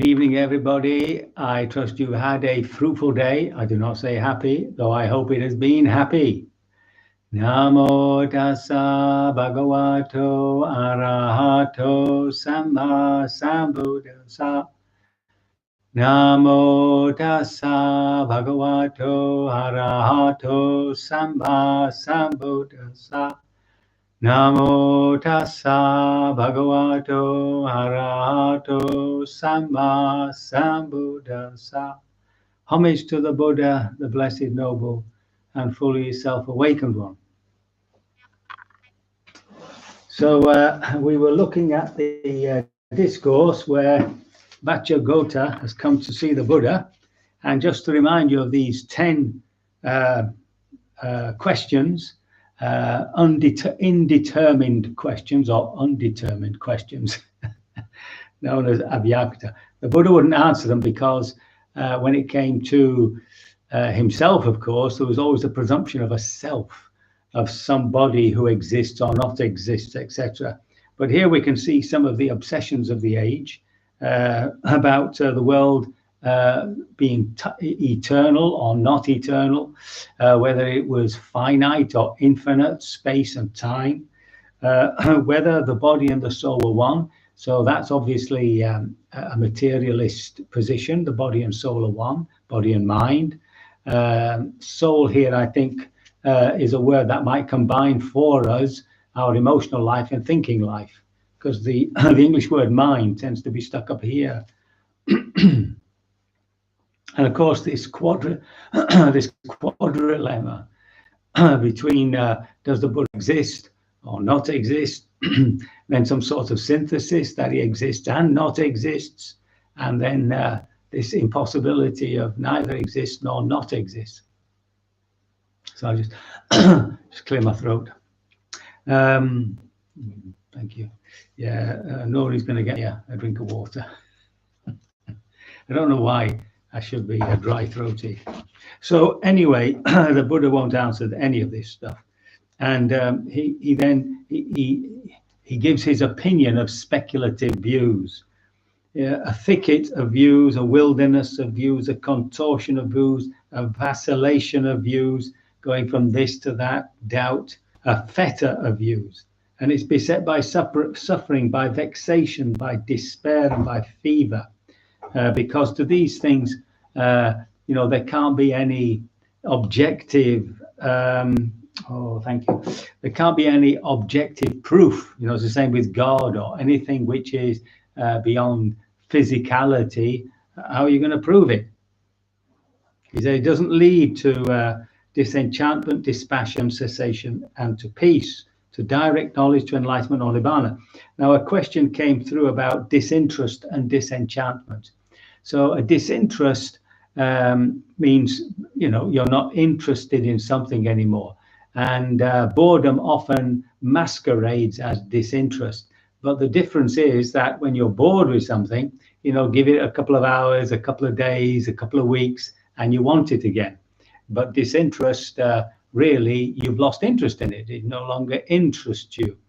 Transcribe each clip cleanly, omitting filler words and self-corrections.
Good evening, everybody. I trust you had a fruitful day. I do not say happy, though I hope it has been happy. Namo tassa bhagavato arahato samma sambuddhassa. Namo tassa bhagavato arahato samma sambuddhassa. Namo tassa bhagavato arahato samma sambuddhassa. Homage to the Buddha, the blessed, noble, and fully self-awakened one. So we were looking at the discourse where Vachagotta has come to see the Buddha. And just to remind you of these 10 questions, indetermined questions or undetermined questions, known as Vachagotta. The Buddha wouldn't answer them because when it came to himself, of course, there was always a presumption of a self, of somebody who exists or not exists, etc. But here we can see some of the obsessions of the age about the world being eternal or not eternal, whether it was finite or infinite, space and time, whether the body and the soul were one. So that's obviously a materialist position. The body and soul are one, body and mind. Soul here, I think, is a word that might combine for us our emotional life and thinking life, because the English word mind tends to be stuck up here. And of course, this quadrilemma between does the Buddha exist or not exist, then some sort of synthesis that he exists and not exists, and then this impossibility of neither exists nor not exists. So I'll just clear my throat. Thank you. Yeah, Nori's going to get you a drink of water. I don't know why I should be dry throaty. So anyway, the Buddha won't answer any of this stuff, and he gives his opinion of speculative views, a thicket of views, a wilderness of views, a contortion of views, a vacillation of views, going from this to that, doubt, a fetter of views, and it's beset by suffering, by vexation, by despair, and by fever. Because to these things, there can't be any objective. Thank you. There can't be any objective proof. It's the same with God or anything which is beyond physicality. How are you going to prove it? He said it doesn't lead to disenchantment, dispassion, cessation, and to peace, to direct knowledge, to enlightenment or nibbana. Now, a question came through about disinterest and disenchantment. So a disinterest means, you're not interested in something anymore. And boredom often masquerades as disinterest. But the difference is that when you're bored with something, give it a couple of hours, a couple of days, a couple of weeks, and you want it again. But disinterest, really, you've lost interest in it. It no longer interests you.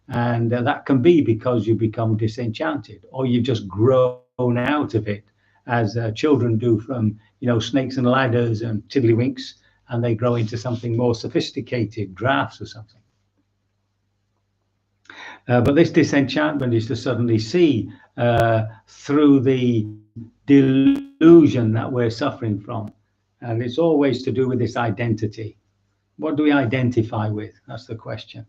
And that can be because you become disenchanted, or you've just grown out of it, as children do from, snakes and ladders and tiddlywinks, and they grow into something more sophisticated, drafts or something. But this disenchantment is to suddenly see through the delusion that we're suffering from. And it's always to do with this identity. What do we identify with? That's the question.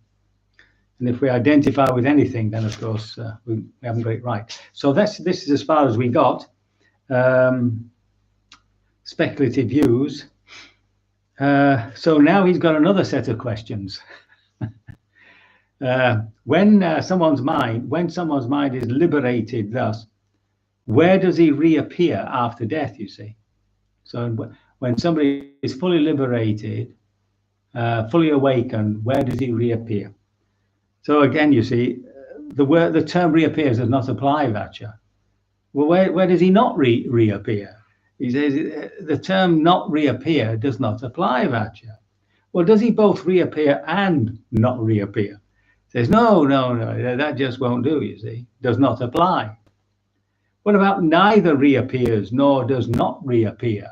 And if we identify with anything, then of course we haven't got it right. So this is as far as we got. Speculative views. So now he's got another set of questions. When someone's mind is liberated thus, where does he reappear after death, you see? So when somebody is fully liberated, fully awakened, where does he reappear? So again, you see, the term reappears does not apply, Vacha. Well, where does he not reappear? He says the term not reappear does not apply, Vacha. Well, does he both reappear and not reappear? He says, no, that just won't do, you see, does not apply. What about neither reappears nor does not reappear?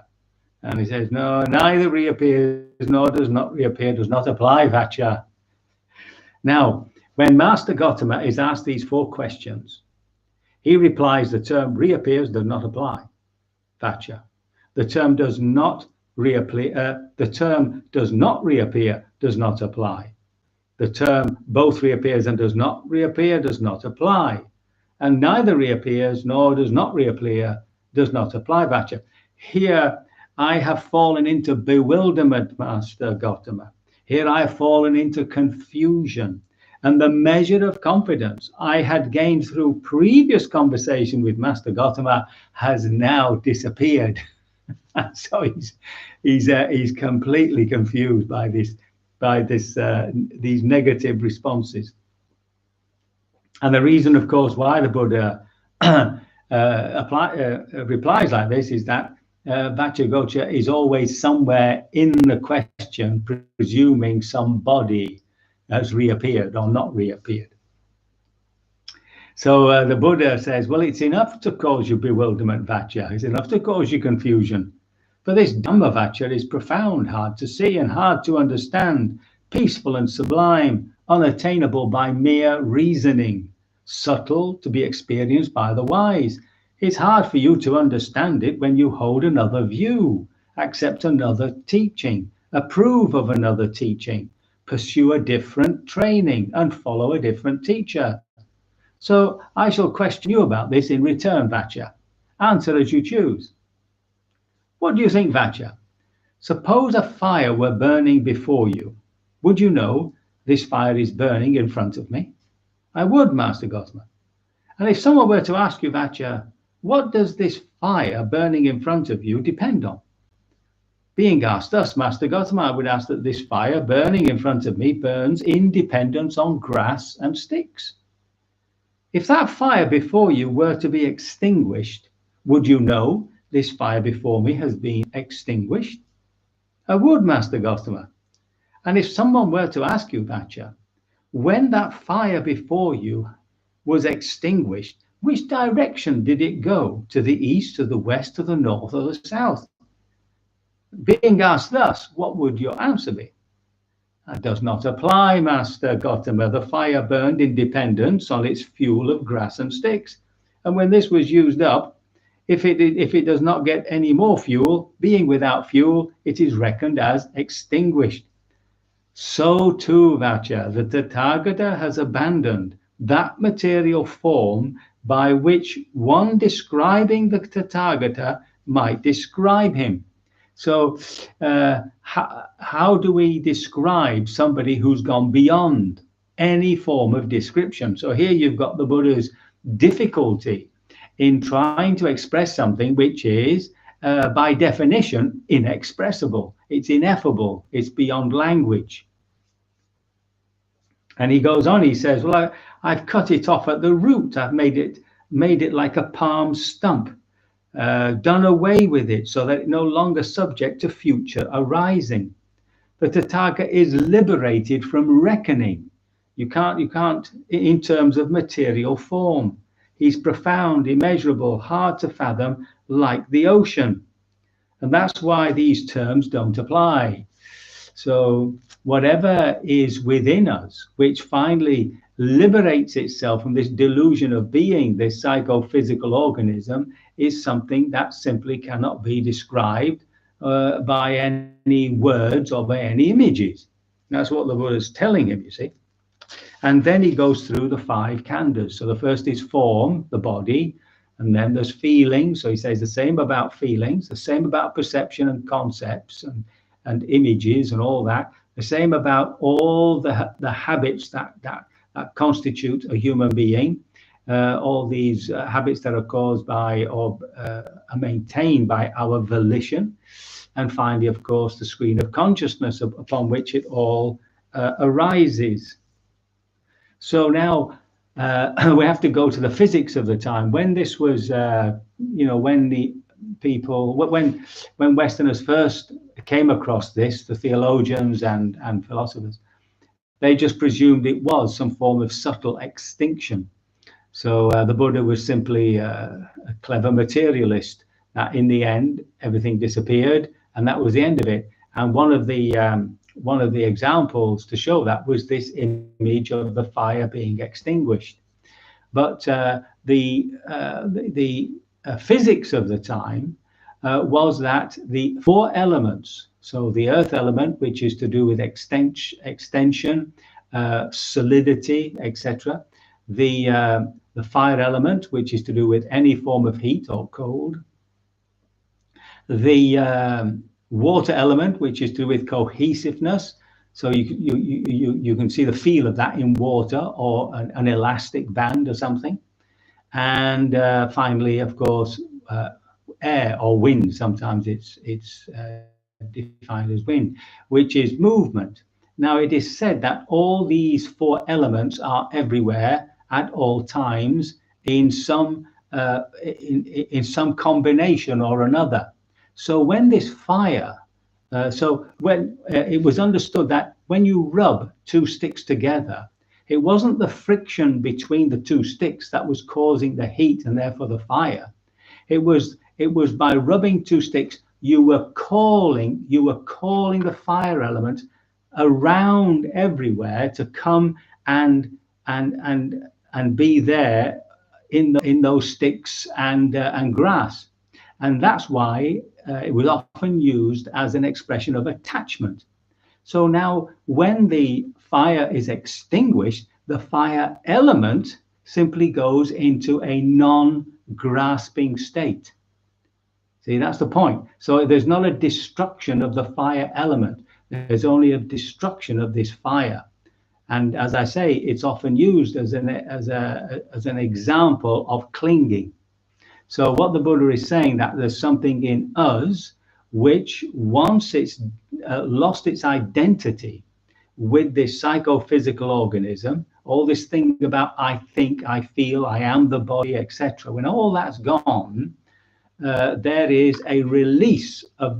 And he says, no, neither reappears nor does not reappear, does not apply, Vacha. Now, when Master Gautama is asked these 4 questions, he replies the term reappears does not apply, Vacha. The term does not reappear, does not apply. The term both reappears and does not reappear does not apply. And neither reappears nor does not reappear does not apply, Vacha. Here I have fallen into bewilderment, Master Gautama. Here I have fallen into confusion. And the measure of confidence I had gained through previous conversation with Master Gautama has now disappeared. And so he's completely confused by these negative responses. And the reason, of course, why the Buddha replies like this is that Vachagotta is always somewhere in the question, presuming somebody has reappeared or not reappeared. So the Buddha says, well, it's enough to cause you bewilderment, Vacha. It's enough to cause you confusion. For this Dhamma, Vacha, is profound, hard to see and hard to understand, peaceful and sublime, unattainable by mere reasoning, subtle to be experienced by the wise. It's hard for you to understand it when you hold another view, accept another teaching, approve of another teaching, pursue a different training, and follow a different teacher. So I shall question you about this in return, Vacha. Answer as you choose. What do you think, Vacha? Suppose a fire were burning before you. Would you know this fire is burning in front of me? I would, Master Gautama. And if someone were to ask you, Vacha, what does this fire burning in front of you depend on? Being asked thus, Master Gautama, I would ask that this fire burning in front of me burns in dependence on grass and sticks. If that fire before you were to be extinguished, would you know this fire before me has been extinguished? I would, Master Gautama. And if someone were to ask you, Vacha, when that fire before you was extinguished, which direction did it go? To the east, to the west, to the north, or the south? Being asked thus, what would your answer be? That does not apply, Master Gautama. The fire burned in dependence on its fuel of grass and sticks. And when this was used up, if it does not get any more fuel, being without fuel, it is reckoned as extinguished. So too, Vacha, the Tathagata has abandoned that material form by which one describing the Tathagata might describe him. So how do we describe somebody who's gone beyond any form of description? So here you've got the Buddha's difficulty in trying to express something which is, by definition, inexpressible. It's ineffable. It's beyond language. And he goes on, he says, well, I've cut it off at the root. I've made it like a palm stump. Done away with it so that it's no longer subject to future arising. The Tathagata is liberated from reckoning. You can't in terms of material form. He's profound, immeasurable, hard to fathom, like the ocean. And that's why these terms don't apply. So whatever is within us, which finally liberates itself from this delusion of being this psychophysical organism, is something that simply cannot be described by any words or by any images. That's what the Buddha is telling him, you see. And then he goes through the 5 khandhas. So the first is form, the body, and then there's feelings. So he says the same about feelings, the same about perception and concepts and images and all that, the same about all the habits that constitute a human being, all these habits that are caused by or are maintained by our volition, and finally, of course, the screen of consciousness upon which it all arises. So now we have to go to the physics of the time. When this was, when the people, when Westerners first came across this, the theologians and philosophers, they just presumed it was some form of subtle extinction. So the Buddha was simply a clever materialist. That in the end, everything disappeared, and that was the end of it. And one of the examples to show that was this image of the fire being extinguished. But the physics of the time was that the four elements, so the earth element, which is to do with extension, solidity, etc. The fire element, which is to do with any form of heat or cold. The water element, which is to do with cohesiveness. So you can see the feel of that in water or an elastic band or something. And finally, of course, air or wind. Sometimes it's defined as wind, which is movement. Now, it is said that all these four elements are everywhere at all times in some combination or another. So when this fire, when it was understood that when you rub two sticks together, it wasn't the friction between the two sticks that was causing the heat and therefore the fire. It was by rubbing two sticks, you were calling the fire element around everywhere to come and be there in those sticks and grass. And that's why it was often used as an expression of attachment. So now when the fire is extinguished, the fire element simply goes into a non-grasping state. See, that's the point. So there's not a destruction of the fire element. There's only a destruction of this fire. And as I say, it's often used as an example of clinging. So what the Buddha is saying, that there's something in us which, once it's lost its identity with this psychophysical organism, all this thing about I think, I feel, I am the body, etc. When all that's gone, there is a release of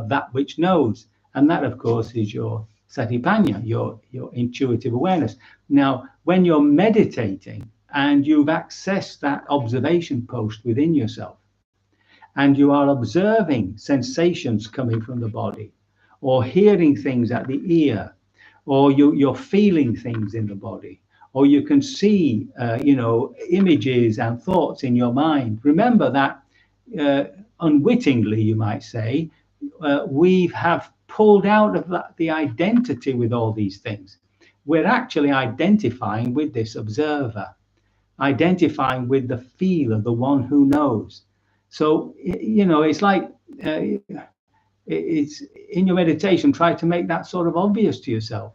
that which knows, and that, of course, is your satipanya, your intuitive awareness. Now, when you're meditating and you've accessed that observation post within yourself, and you are observing sensations coming from the body, or hearing things at the ear, or you're feeling things in the body, or you can see, images and thoughts in your mind. Remember that unwittingly, you might say, we have pulled out of the identity with all these things. We're actually identifying with this observer, identifying with the feel of the one who knows. So, it's like, it's in your meditation, try to make that sort of obvious to yourself,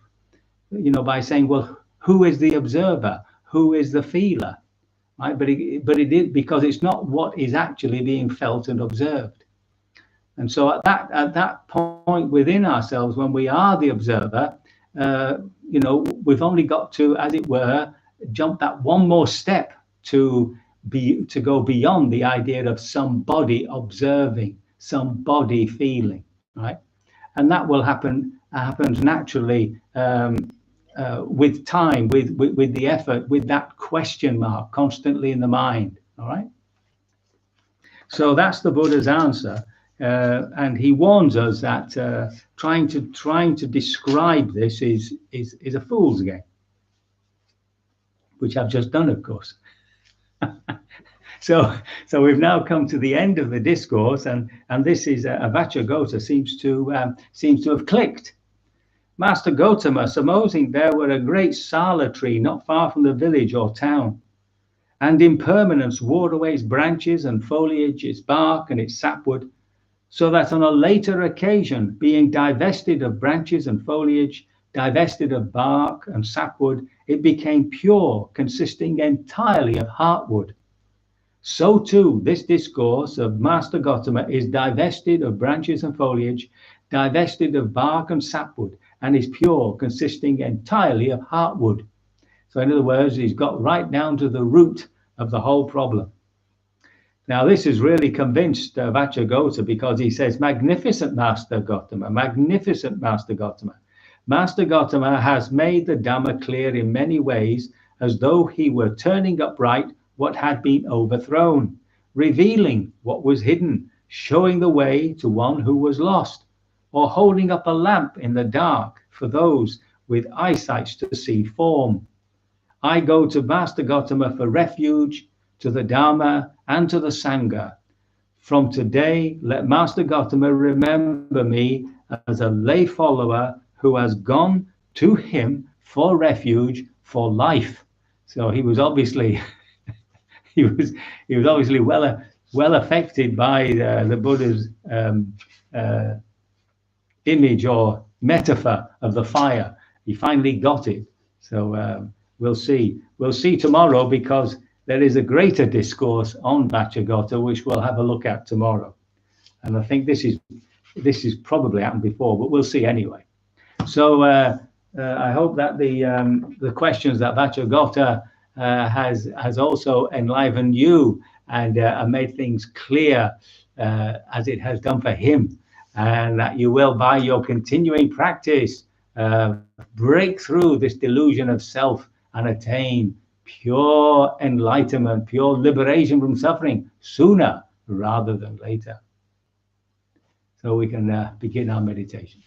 by saying, well, who is the observer? Who is the feeler? Right? But it is, because it's not what is actually being felt and observed. And so at that point within ourselves, when we are the observer, we've only got to, as it were, jump that one more step to go beyond the idea of somebody observing, somebody feeling, right? And that will happens naturally with time, with the effort, with that question mark constantly in the mind. All right. So that's the Buddha's answer. And he warns us that trying to describe this is a fool's game, which I've just done, of course. So we've now come to the end of the discourse, and this is Vachagotta seems to have clicked. Master Gotama, supposing there were a great sala tree not far from the village or town, and impermanence wore away its branches and foliage, its bark and its sapwood, so that on a later occasion, being divested of branches and foliage, divested of bark and sapwood, it became pure, consisting entirely of heartwood. So too, this discourse of Master Gotama is divested of branches and foliage, divested of bark and sapwood, and is pure, consisting entirely of heartwood. So in other words, he's got right down to the root of the whole problem. Now, this has really convinced Vachagotta, because he says, magnificent Master Gotama, magnificent Master Gotama. Master Gotama has made the Dhamma clear in many ways, as though he were turning upright what had been overthrown, revealing what was hidden, showing the way to one who was lost, or holding up a lamp in the dark for those with eyesight to see form. I go to Vachagotta for refuge, to the Dharma and to the Sangha. From today, let Master Gautama remember me as a lay follower who has gone to him for refuge for life. So he was obviously he was obviously well affected by the Buddha's image or metaphor of the fire. He finally got it. So we'll see. We'll see tomorrow, because there is a greater discourse on Vachagotta, which we'll have a look at tomorrow. And I think this is probably happened before, but we'll see anyway. So I hope that the questions that Vachagotta has also enlivened you and made things clear, as it has done for him, and that you will, by your continuing practice, break through this delusion of self and attain pure enlightenment, pure liberation from suffering sooner rather than later. So we can begin our meditation.